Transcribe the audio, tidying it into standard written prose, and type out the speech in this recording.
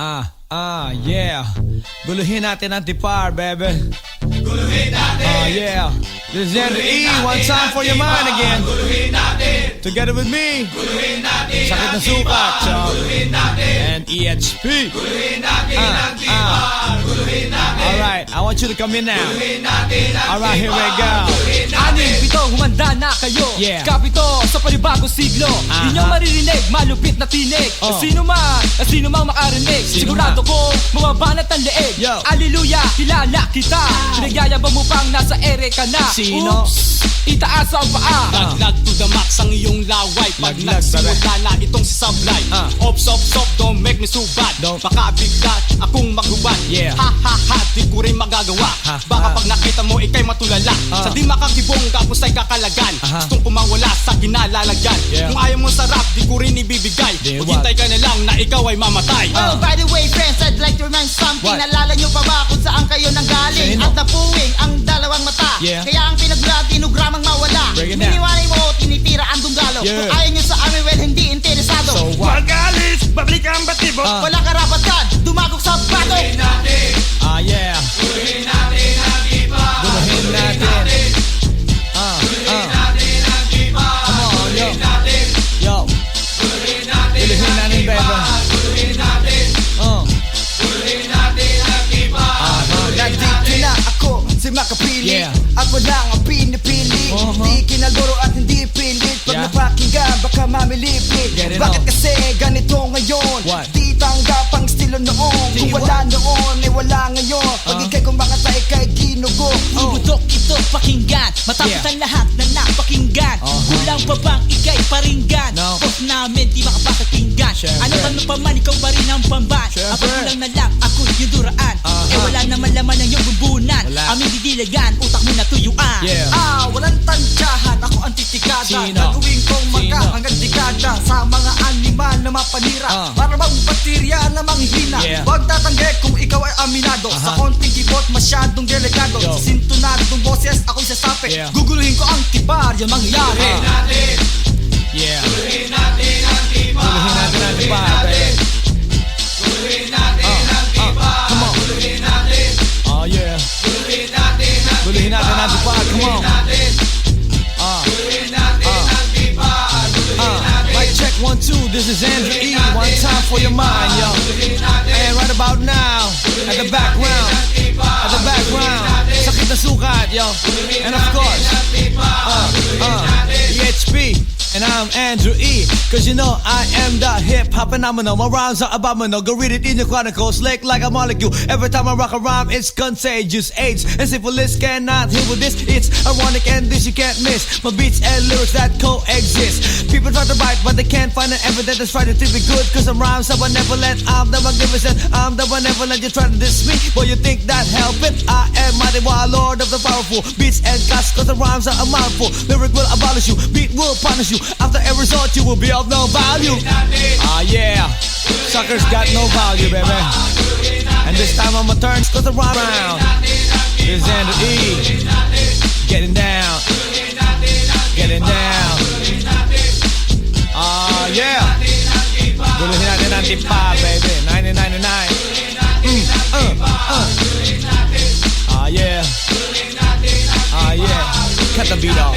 Yeah. Guluhin natin ang tipar, baby. Guluhin natin. Yeah. This is Andrew E. One time for your mind again. Guluhin natin. Together with me. Guluhin natin. Sakit na sukat, Guluhin natin. and EHP. Guluhin natin ang tipar. Guluhin natin. Alright, I want you to come in now. Guluhin natin ang Alright, here we go. Guluhin natin. Anim, pito, humanda na kayo. Yeah. Kapito sa panibagong siglo. Di nyo maririnig, malupit na tinig. Sino mang makarinig. Sigurado ko, mababanat ang leeg. Yo. Alleluia, kilala kita. Pinagyayabang mo pang nasa ere ka na. Sino? Oops, itaas ang paa. Laglag to the max ang iyong laway. Pag Laglag, nagsimula na itong si Sablay. Ops, don't make me so bad. Don't. Baka bigla akong maghubad. Yeah. Ha ha ha, di ko rin magagawa. Ha, Baka ha. pag nakita mo ikay matulala. Sa di makakibong kapos ay kakalagan. Gustong kumawala sa kinalalagyan. Yeah. Kung ayaw mo sa rap, di ko rin ibibigay. Di Maghintay ka na lang na ikaw ay mamatay. Oh, by the way, friends, I'd like to remind something. What? Nalala nyo pa ba kung saan kayo nanggaling? Sino? At napuwing ang dalawang mata. Yeah. Kaya ang pinagmula, tinugramang mawala. Break it down. Miniwalay mo, tinitira ang dunggalo. Yeah. Kung ayaw nyo sa amin, well, hindi interesado. So what? Magalis, babalik ang batibot. Walang karapatan, dumagok sa bato. Guluhin natin. Yeah. Guluhin natin ang tipar. Guluhin natin. Guluhin natin ang tipar. Come on, yo. Guluhin natin. Yo. Guluhin natin Guluhin ang natin, baby. tipar. Guluhin natin. Uh. Guluhin natin ang tipar. Nandito na ako, si Makapili. Yeah. Ako lang ang pinipili. Di kinaguro at hindi pilit. Pag Yeah. napakinggan, baka mamilipit. Get it Bakit on. kasi ganito ngayon? What? Di tanggap ang estilo noon. Kung wala noon, ay wala ngayon. Pag ikay kumakata, ikay ginugo. Ibutok ito pakinggan. Matapos Yeah. ang lahat na napakinggan. Kulang pa bang ikay paringgan? No. Post namin di makapakinggan. Syempre. Ano pa man ikaw pa rin ang pamban. Syempre. Abang kulang na lang ako yung duraan. Eh wala naman laman ng iyong bumbunan. Wala. Aming didilagan, utak mo natuyuan. Yeah. Walang tansyahan, ako ang titikada. Sino? Gagawin kong maka Sino? hanggang dekada sa mga animal na mapanira. Para bang bakterya na manghina. Yeah. Huwag tatanggi kung ikaw ay aminado. Sa konting kibot, masyadong delikado. Yo. Sa sintonadong boses, ako'y sasapi. Yeah. Guguluhin ko ang tibar, yung mangyari. Natin. Yeah. Guluhin natin ang tipar. Guluhin natin ang tipar, baby. Guluhin natin ang tipar. Come on. Guluhin natin. Yeah. Guluhin natin ang Guluhin natin ang tipar. Come on. natin. Guluhin natin ang tipar. Guluhin natin. Mic check 1, 2. This is Andrew E. One time for your mind, yo. And right about now, at the background, sakit na sukat, yo. And of course, EHP. And I'm Andrew E. Cause you know I am the hip-hop phenomenal. My rhymes are abominable. Go read it in your chronicles. Slick like a molecule. Every time I rock a rhyme, it's contagious. AIDS and syphilis cannot heal with this. It's ironic and this you can't miss. My beats and lyrics that coexist. People try to write but they can't find an evidence that's trying to be good. Cause I'm rhymes so benevolent. I'm the magnificent. I'm the benevolent. You're trying to diss me, but you think that help it? I am mighty wild lord of the powerful. Beats and cuts cause the rhymes are a mouthful. Lyric will abolish you. Beat will punish you. After every result you will be of no value. Yeah. Suckers got no value, baby. And this time I'ma turn cause the rhyme around. This is Andrew E. Getting down. Getting down. Yeah. Guluhin natin ang tipa, baby. 1999. Yeah. Yeah. Cut the beat off.